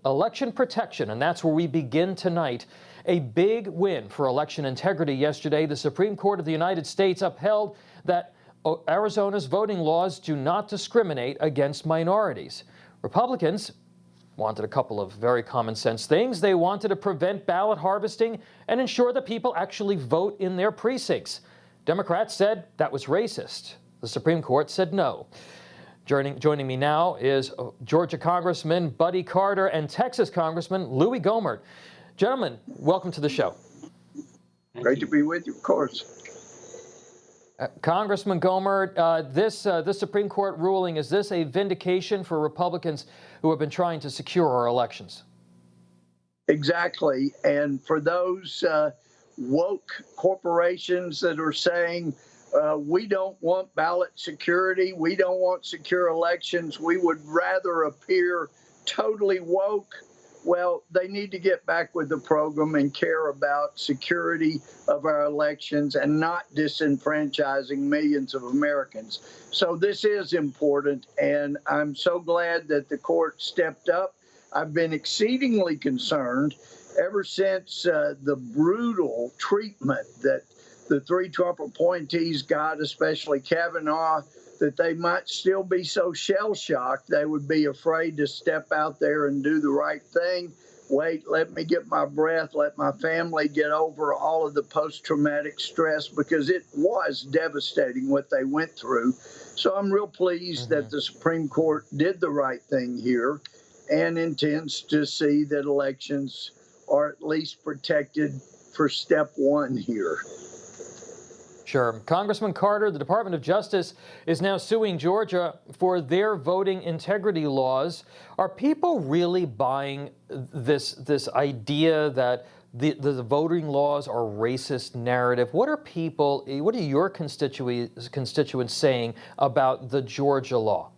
election protection, and that's where we begin tonight. A big win for election integrity yesterday. The Supreme Court of the United States upheld that Arizona's voting laws do not discriminate against minorities. Republicans wanted a couple of very common sense things. They wanted to prevent ballot harvesting and ensure that people actually vote in their precincts. Democrats said that was racist. The Supreme Court said no. Joining me now is Georgia Congressman Buddy Carter and Texas Congressman Louie Gohmert. Gentlemen, welcome to the show. Great to be with you, of course. Congressman Gohmert, this Supreme Court ruling, is this a vindication for Republicans who have been trying to secure our elections? Exactly. And for those woke corporations that are saying, we don't want ballot security, we don't want secure elections, we would rather appear totally woke, well, they need to get back with the program and care about security of our elections and not disenfranchising millions of Americans. So this is important, and I'm so glad that the court stepped up. I've been exceedingly concerned ever since the brutal treatment that the three Trump appointees got, especially Kavanaugh, that they might still be so shell-shocked they would be afraid to step out there and do the right thing. Wait, let me get my breath, let my family get over all of the post-traumatic stress, because it was devastating what they went through. So I'm real pleased that the Supreme Court did the right thing here and intends to see that elections are at least protected for step one here. Sure. Congressman Carter, the Department of Justice is now suing Georgia for their voting integrity laws. Are people really buying this idea that the voting laws are racist narrative? What are your constituents saying about the Georgia law?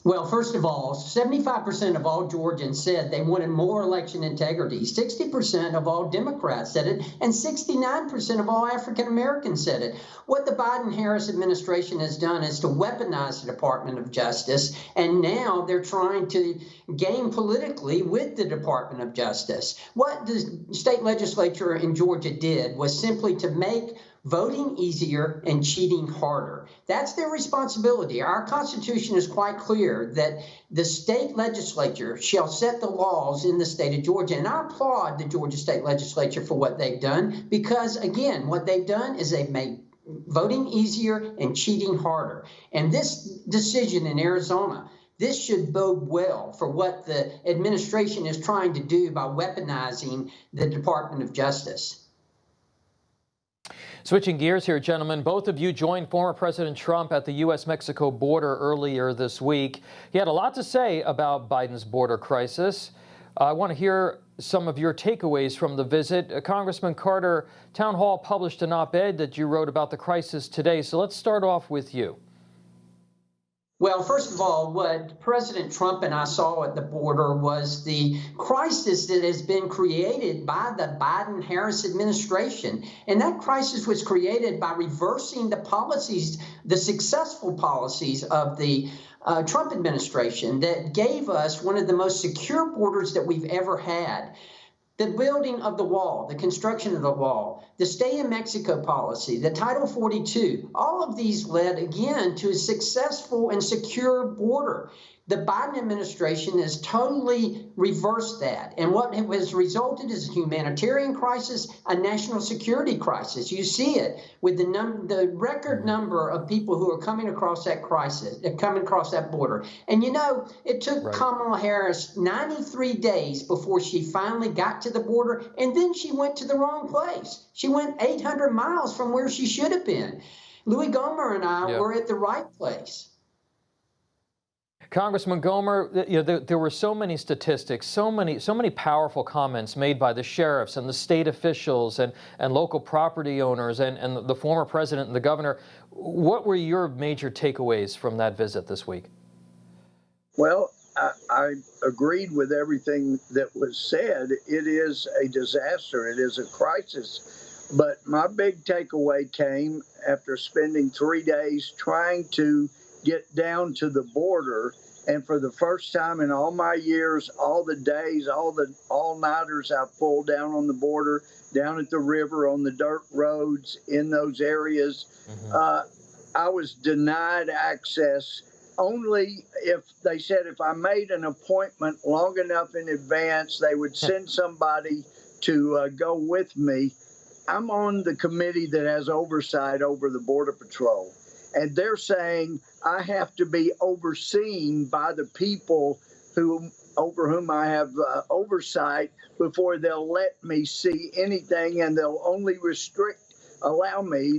Well, first of all, 75% of all Georgians said they wanted more election integrity. 60% of all Democrats said it, and 69% of all African Americans said it. What the Biden-Harris administration has done is to weaponize the Department of Justice, and now they're trying to game politically with the Department of Justice. What the state legislature in Georgia did was simply to make voting easier and cheating harder. That's their responsibility. Our Constitution is quite clear that the state legislature shall set the laws in the state of Georgia. And I applaud the Georgia state legislature for what they've done, because, again, what they've done is they've made voting easier and cheating harder. And this decision in Arizona, this should bode well for what the administration is trying to do by weaponizing the Department of Justice. Switching gears here, gentlemen, both of you joined former President Trump at the U.S.-Mexico border earlier this week. He had a lot to say about Biden's border crisis. I want to hear some of your takeaways from the visit. Congressman Carter, Town Hall published an op-ed that you wrote about the crisis today, so let's start off with you. Well, first of all, what President Trump and I saw at the border was the crisis that has been created by the Biden-Harris administration. And that crisis was created by reversing the policies, the successful policies of the Trump administration that gave us one of the most secure borders that we've ever had. The building of the wall, the construction of the wall, the Stay in Mexico policy, the Title 42, all of these led, again, to a successful and secure border. The Biden administration has totally reversed that. And what has resulted is a humanitarian crisis, a national security crisis. You see it with the record number of people who are coming across that border. And, you know, it took Kamala Harris 93 days before she finally got to the border, and then she went to the wrong place. She went 800 miles from where she should have been. Louie Gohmert and I were at the right place. Congressman Gohmert, there were so many statistics, so many powerful comments made by the sheriffs and the state officials and local property owners and the former president and the governor. What were your major takeaways from that visit this week? Well, I agreed with everything that was said. It is a disaster. It is a crisis. But my big takeaway came after spending 3 days trying to get down to the border And for the first time in all my years, all the days, all-nighters I pulled down on the border, down at the river, on the dirt roads in those areas, I was denied access only if they said if I made an appointment long enough in advance, they would send somebody to go with me. I'm on the committee that has oversight over the Border Patrol. And they're saying I have to be overseen by the people over whom I have oversight before they'll let me see anything, and they'll only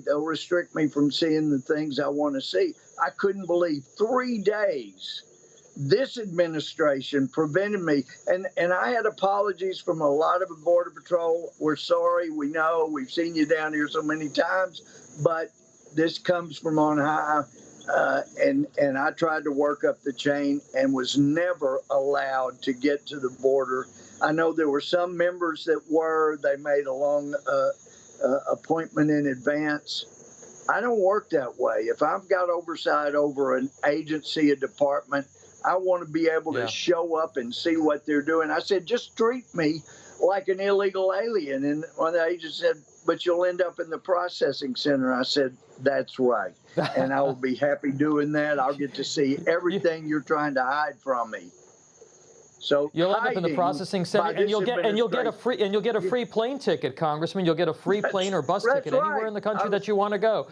they'll restrict me from seeing the things I want to see. I couldn't believe 3 days this administration prevented me. And I had apologies from a lot of the Border Patrol. We're sorry. We know. We've seen you down here so many times. But this comes from on high. And I tried to work up the chain and was never allowed to get to the border. I know there were some members that they made a long appointment in advance. I don't work that way. If I've got oversight over an agency, a department, I want to be able to show up and see what they're doing. I said, just treat me like an illegal alien. And one of the agents said, but you'll end up in the processing center. I said, that's right. And I will be happy doing that. I'll get to see everything you're trying to hide from me. So you'll end up in the processing center, and you'll get a free plane ticket, Congressman. You'll get a free plane or bus ticket anywhere in the country that you want to go.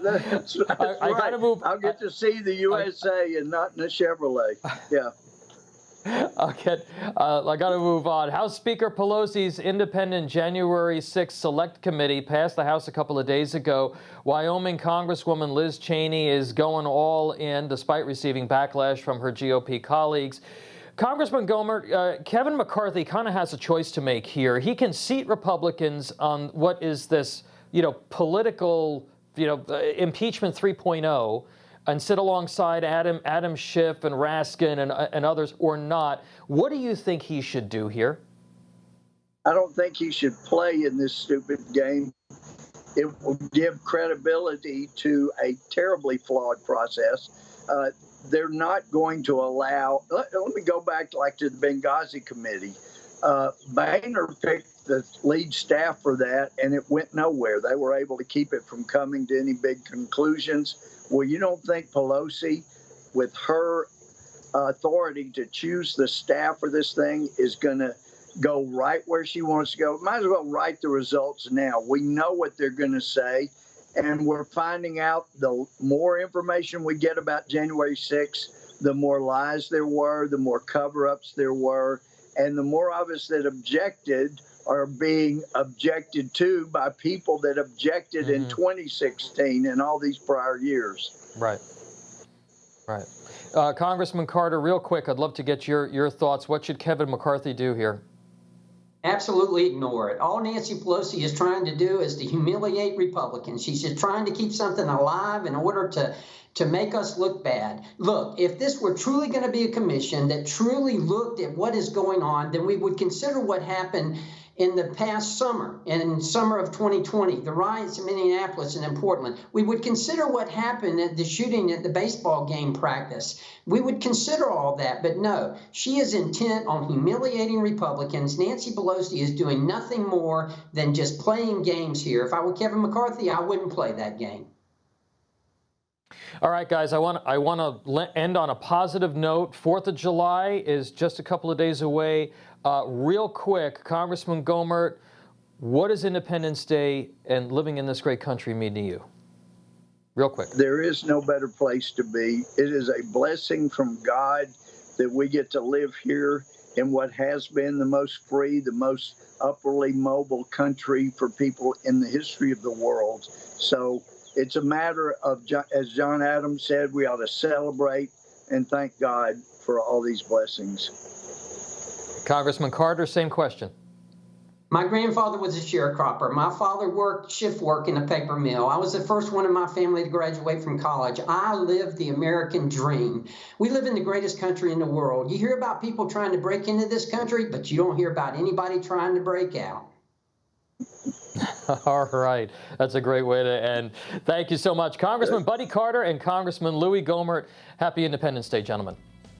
That's I got to move. I'll get to see the USA and not in a Chevrolet. Yeah. I got to move on. House Speaker Pelosi's independent January 6th Select Committee passed the House a couple of days ago. Wyoming Congresswoman Liz Cheney is going all in despite receiving backlash from her GOP colleagues. Congressman Gohmert, Kevin McCarthy kind of has a choice to make here. He can seat Republicans on what is this, political, impeachment 3.0 and sit alongside Adam Schiff and Raskin and others or not. What do you think he should do here? I don't think he should play in this stupid game. It will give credibility to a terribly flawed process. They're not going to allow. Let me go back to the Benghazi committee. Boehner picked the lead staff for that, and it went nowhere. They were able to keep it from coming to any big conclusions. Well, you don't think Pelosi, with her authority to choose the staff for this thing, is going to go right where she wants to go? Might as well write the results now. We know what they're going to say. And we're finding out the more information we get about January 6th, the more lies there were, the more cover-ups there were, and the more of us that objected are being objected to by people that objected in 2016 and all these prior years. Right. Congressman Carter, real quick, I'd love to get your thoughts. What should Kevin McCarthy do here? Absolutely ignore it. All Nancy Pelosi is trying to do is to humiliate Republicans. She's just trying to keep something alive in order to make us look bad. Look, if this were truly going to be a commission that truly looked at what is going on, then we would consider what happened in the past summer, in summer of 2020, the riots in Minneapolis and in Portland. We would consider what happened at the shooting at the baseball game practice. We would consider all that, but no, she is intent on humiliating Republicans. Nancy Pelosi is doing nothing more than just playing games here. If I were Kevin McCarthy, I wouldn't play that game. All right, guys, I want to end on a positive note. 4th of July is just a couple of days away. Real quick, Congressman Gohmert, what does Independence Day and living in this great country mean to you? Real quick. There is no better place to be. It is a blessing from God that we get to live here in what has been the most free, the most upwardly mobile country for people in the history of the world. So it's a matter of, as John Adams said, we ought to celebrate and thank God for all these blessings. Congressman Carter, same question. My grandfather was a sharecropper. My father worked shift work in a paper mill. I was the first one in my family to graduate from college. I lived the American dream. We live in the greatest country in the world. You hear about people trying to break into this country, but you don't hear about anybody trying to break out. All right. That's a great way to end. Thank you so much, Congressman Buddy Carter and Congressman Louie Gohmert. Happy Independence Day, gentlemen.